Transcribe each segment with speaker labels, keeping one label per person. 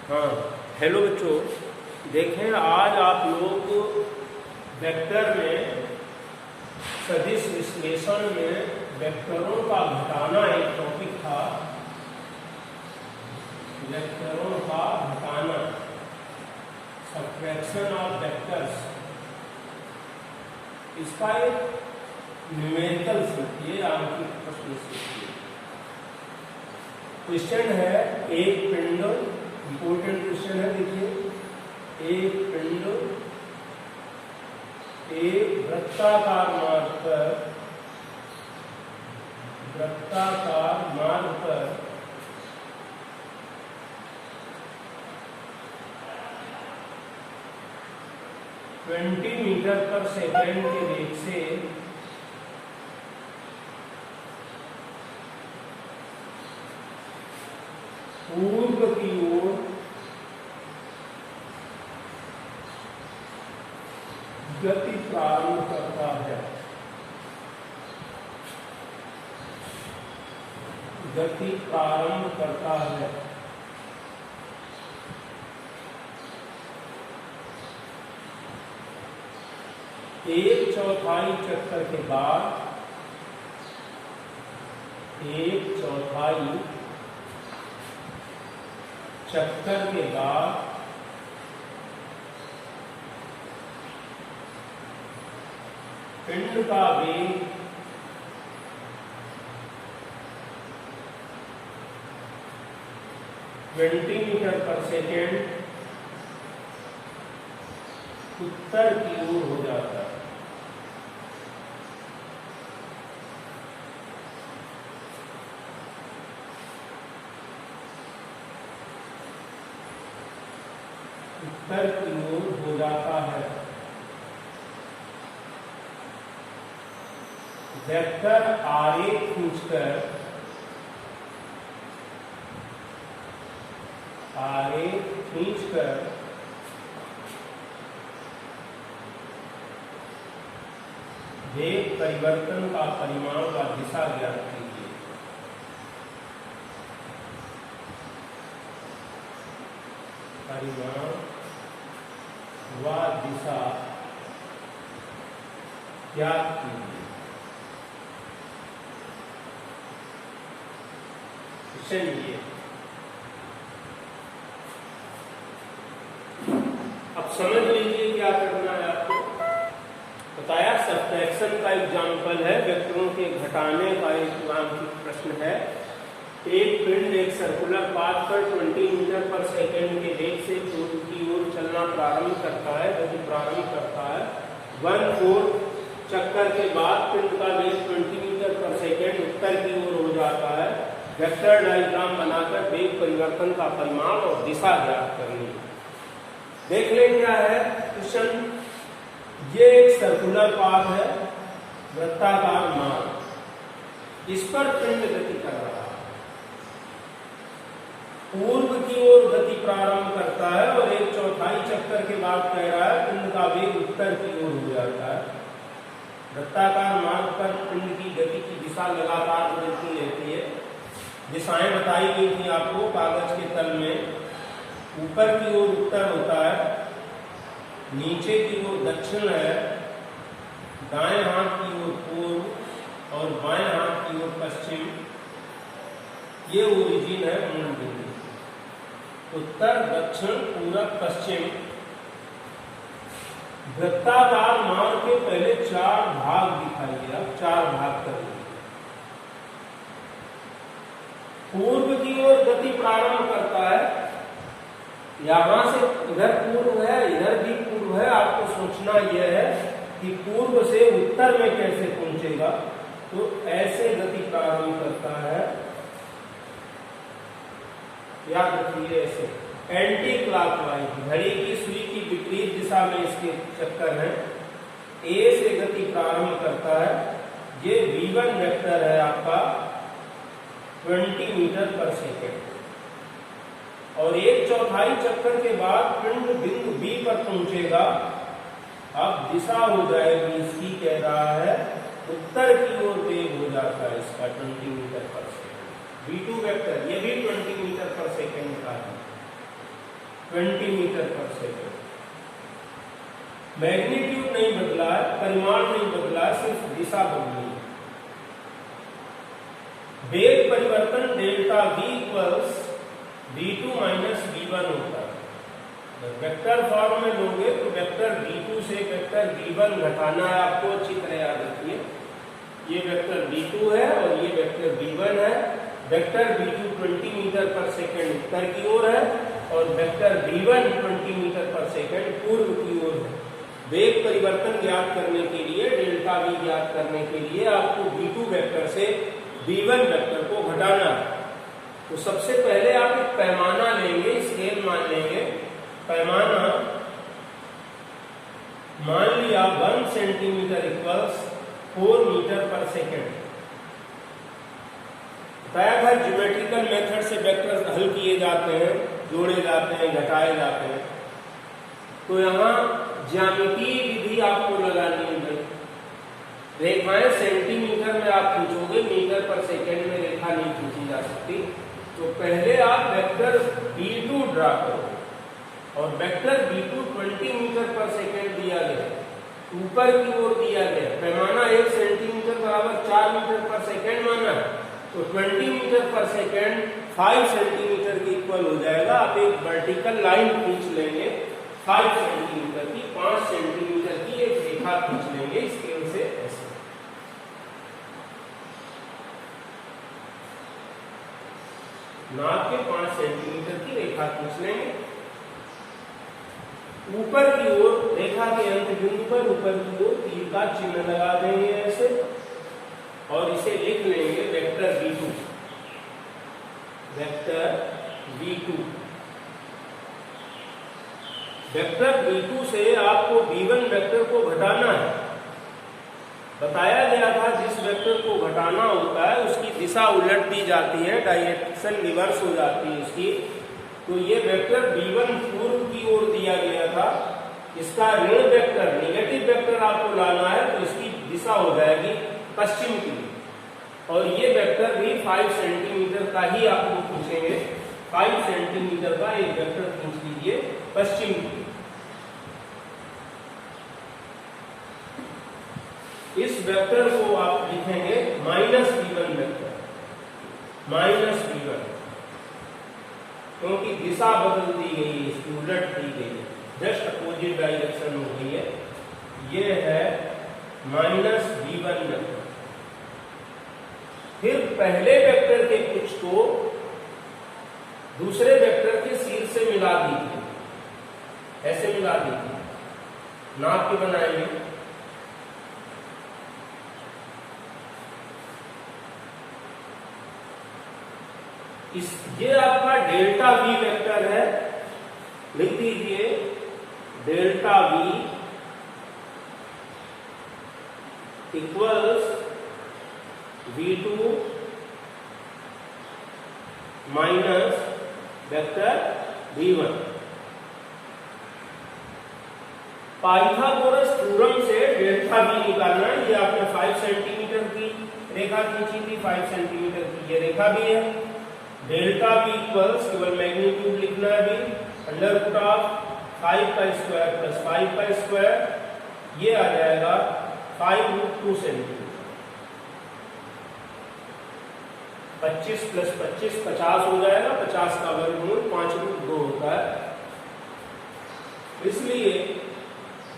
Speaker 1: हाँ, हेलो बच्चों, देखें आज आप लोग वेक्टर में सदिश विश्लेषण में वेक्टरों का घटाना एक टॉपिक था। वेक्टरों का घटाना, सब्ट्रैक्शन ऑफ वेक्टर्स, इसका एक न्यूमेरिकल सूत्र, ये आपकी प्रश्न सूत्र क्वेश्चन है। एक पिंड, इंपोर्टेंट क्वेश्चन है, देखिए। एक पिंड एक वृत्ताकार मार्ग पर ट्वेंटी मीटर पर सेकेंड के वेग से पूर्व की ओर गति प्रारंभ करता है। गति प्रारंभ करता है। एक चौथाई चक्कर के बाद, एक चौथाई चक्कर के बाद पिंड का वेग ट्वेंटी मीटर पर सेकेंड उत्तर की ओर हो जाता है। उत्तर की ओर हो जाता है। वेक्टर आरेख खींचकर वेग परिवर्तन का परिमाण व दिशा ज्ञात कीजिए। परिमाण व दिशा ज्ञात कीजिए। चलिए अब समझ लीजिए क्या करना है आपको। बताया सब्ट्रैक्शन का एग्जाम्पल है, वेक्टरों के घटाने का एक प्रश्न है। एक पिंड एक सर्कुलर पाथ पर 20 मीटर पर सेकेंड के वेग से पूर्व की ओर चलना प्रारंभ करता है, गति प्रारंभ करता है। 1/4 चक्कर के बाद पिंड का वेग 20 मीटर पर सेकेंड उत्तर की ओर हो जाता है। वेक्टर डायग्राम बनाकर वेग परिवर्तन का परिमाण और दिशा ज्ञात करनी है। देख लें क्या है क्वेश्चन। ये एक सर्कुलर पाथ है, वृत्ताकार मार्ग, इस पर पिंड गति कर रहा है। पूर्व की ओर गति प्रारंभ करता है और एक चौथाई चक्कर के बाद कह रहा है पिंड का वेग उत्तर की ओर हो जाता है। वृत्ताकार मार्ग पर पिंड की गति की दिशा लगातार बदलती रहती है। दिशाएं बताई गई थी आपको कागज के तल में। ऊपर की ओर उत्तर होता है, नीचे की ओर दक्षिण है, दाएं हाथ की ओर पूर्व और बाएं हाथ की ओर पश्चिम। ये ओरिजिन है मूल बिंदु। उत्तर, दक्षिण, पूरब, पश्चिम। वृत्ताकार मार्ग के पहले 4 भाग दिखाई दिया, 4 भाग करेंगे। पूर्व की ओर गति प्रारंभ करता है, यहां से इधर पूर्व है, इधर भी पूर्व है। आपको सोचना यह है कि पूर्व से उत्तर में कैसे पहुंचेगा। तो ऐसे गति प्रारंभ करता है, याद रखिए ऐसे एंटी क्लॉकवाइज, घड़ी की सुई की विपरीत दिशा में इसके चक्कर है। ए से गति प्रारंभ करता है। ये v1 वेक्टर है आपका 20 मीटर पर सेकेंड और एक चौथाई चक्कर के बाद पिंड बिंदु B पर पहुंचेगा। अब दिशा हो जाएगी इसकी, कह रहा है उत्तर की ओर वेग हो जाता है इसका 20 मीटर पर सेकेंड। V2 वेक्टर ये भी 20 मीटर पर सेकेंड का है। 20 मीटर पर सेकंड। मैग्नीट्यूड नहीं बदला है, परिमाण नहीं बदला है, सिर्फ दिशा बदली है। वेग परिवर्तन delta v equals v2 minus v1 होता है। वेक्टर फॉर्म में लोगे तो वेक्टर v2 से वेक्टर v1 घटाना है, आपको अच्छी तरह याद रखिए। ये वेक्टर v2 है और ये वेक्टर v1 है। वेक्टर v2 20 मीटर पर सेकंड उत्तर की ओर है और वेक्टर v1 20 मीटर पर सेकंड पूर्व की ओर है। वेग परिवर्तन ज्ञात करने के लिए, डेल्टा v ज्ञात करने के लिए आपको v2 वेक्टर से v1 वेक्टर को घटाना है। तो सबसे पहले आप एक पैमाना लेंगे, स्केल मान लेंगे। पैमाना मान लिया 1 सेंटीमीटर इक्वल्स 4 मीटर पर सेकेंड। बताया था ज्योमेट्रिकल मेथड से वेक्टर्स हल किए जाते हैं, जोड़े जाते हैं, घटाए जाते हैं। तो यहाँ ज्यामितीय विधि आपको लगानी है। रेखाएं सेंटीमीटर में आप खींचोगे, मीटर पर सेकेंड में रेखा नहीं खींची जा सकती। तो पहले आप वेक्टर v2 ड्रा करो और वेक्टर v2 20 मीटर पर सेकेंड दिया गया, ऊपर की ओर दिया गया। पैमाना 1 सेंटीमीटर बराबर 4 मीटर पर सेकेंड माना है, तो 20 मीटर पर सेकेंड 5 सेंटीमीटर के इक्वल हो जाएगा। आप एक वर्टिकल लाइन खींच लेंगे 5 सेंटीमीटर की, 5 सेंटीमीटर की एक रेखा खींच लेंगे स्केल से ऐसे। नाप के 5 सेंटीमीटर की रेखा खींच लेंगे। ऊपर की ओर रेखा के अंत बिंदु पर ऊपर की ओर तीर का चिन्ह लगा देंगे ऐसे और इसे लिख लेंगे vector v2। Vector v2, vector v2 से आपको v1 वेक्टर को घटाना है। बताया गया था जिस वेक्टर को घटाना होता है उसकी दिशा उलट दी जाती है, डायरेक्शन रिवर्स हो जाती है उसकी। तो ये वेक्टर v1 पूर्व की ओर दिया गया था, इसका ऋण वेक्टर नेगेटिव वेक्टर आपको लाना है, तो इसकी दिशा हो जाएगी पश्चिम की। और ये वेक्टर भी 5 सेंटीमीटर का ही आपको खींचेंगे। 5 सेंटीमीटर का एक वेक्टर खींच लीजिए पश्चिम की। इस वेक्टर को आप लिखेंगे minus v1 vector, minus v1, क्योंकि दिशा बदल दी गई है, इसकी उलट दी गई है, जस्ट अपोजिट डायरेक्शन हो गई है। ये है माइनस v1 वेक्टर। फिर पहले वेक्टर के कुछ को दूसरे वेक्टर के शीर्ष से मिला दीजिए, ऐसे मिला दीजिए, नाप के बनाएंगे। ये आपका डेल्टा v वेक्टर है, लिख दीजिए delta v equals v2 minus vector v1। Pythagoras theorem से डेल्टा v निकालना है। ये आपने 5 सेंटीमीटर की रेखा खींची थी, 5 सेंटीमीटर की ये रेखा भी है। डेल्टा v इक्वल्स, केवल मैग्नीट्यूड लिखना है भी, अंडर रूट ऑफ 5 का स्क्वायर प्लस 5 का स्क्वायर, ये आ जाएगा 5√2 सेंटीमीटर। 25 प्लस 25 50 हो जाएगा, 50 का वर्गमूल 5√2 होता है। इसलिए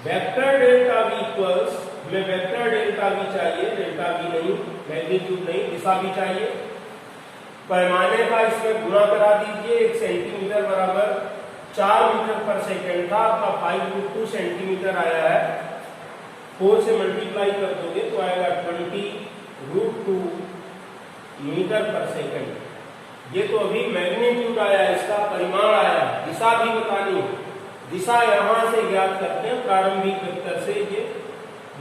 Speaker 1: वेक्टर डेल्टा v इक्वल्स, हमें वेक्टर डेल्टा v चाहिए, डेल्टा v नहीं, मैग्नीट्यूड नहीं, दिशा भी चाहिए। पैमाने का इसमें गुणा करा दीजिए, 1 सेंटीमीटर बराबर 4 मीटर पर सेकेंड था, आपका 5√2 सेंटीमीटर आया है। 4 से मल्टीप्लाई कर दोगे तो आएगा 20√2 मीटर पर सेकेंड। ये तो अभी मैग्नीट्यूड आया, इसका परिमाण आया, दिशा भी बतानी है। दिशा यहां से ज्ञात करते हैं प्रारंभिक वेक्टर से।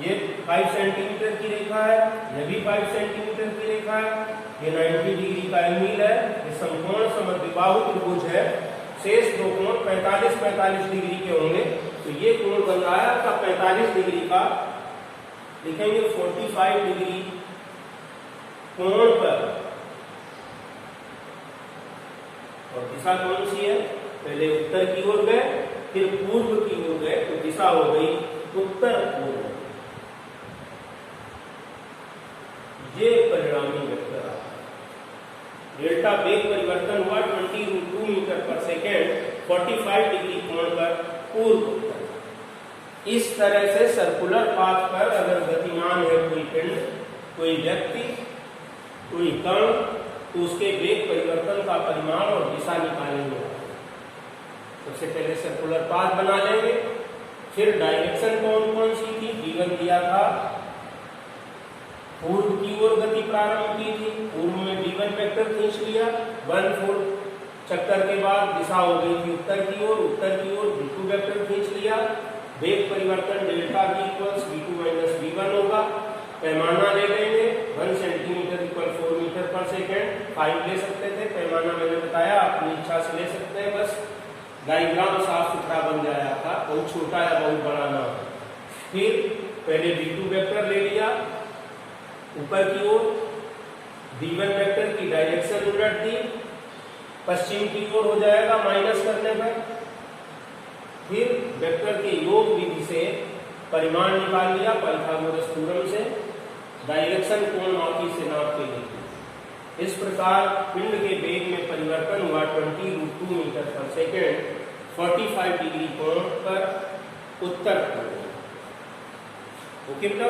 Speaker 1: ये 5 सेंटीमीटर की रेखा है, यह भी 5 सेंटीमीटर की रेखा है, ये 90 डिग्री का एंगल है, ये समकोण समद्विबाहु त्रिभुज है। शेष दो कोण 45-45 डिग्री के होंगे, तो ये कोण बन रहा है आपका 45 डिग्री का। लिखेंगे 45 डिग्री कोण पर, और दिशा कौन सी है? पहले उत्तर की ओर गए, फिर पूर्व की ओर गए, तो दिशा हो गई उत्तर पूर्व। ये परिणामी वेक्टर आता है। डेल्टा वेग परिवर्तन हुआ 20√2 मीटर पर सेकेंड 45 डिग्री कोण पर पूर्व। इस तरह से सर्कुलर पाथ पर अगर गतिमान है कोई पिंड, कोई व्यक्ति, कोई कण, तो उसके वेग परिवर्तन का परिमाण और दिशा निकालेंगे। सबसे पहले सर्कुलर पाथ बना लेंगे, फिर डायरेक्शन कौन कौन सी थी, गिवन दिया था, पूर्व की ओर गति प्रारंभ की थी, पूर्व में d1 वेक्टर खींच लिया, 1/4 चक्कर के बाद दिशा हो गई थी उत्तर की ओर, उत्तर की ओर v2 वेक्टर खींच लिया, वेग परिवर्तन डेल्टा v = v2 - v1 होगा। पैमाना ले लेंगे, 1 सेंटीमीटर = 4 मीटर पर सेकेंड, 5 ले सकते थे, पैमाना मैंने बताया, अपनी इच्छा से ले सकते हैं, बस डायग्राम साफ सुथरा बन जाया था, बहुत छोटा या बहुत बड़ा ना। फिर पहले v2 वेक्टर ले लिया ऊपर की ओर, d1 वेक्टर की डायरेक्शन उलट दी, पश्चिम की ओर हो जाएगा माइनस करने पर। फिर वेक्टर के योग विधि से परिमाण निकाल लिया पाइथागोरस थ्योरम से, डायरेक्शन कोण मापी से नाप के लिए। इस प्रकार पिंड के वेग में परिवर्तन हुआ 20√2 मीटर पर सेकेंड 45 डिग्री कोण पर उत्तर पूर्व। ओके बेटा।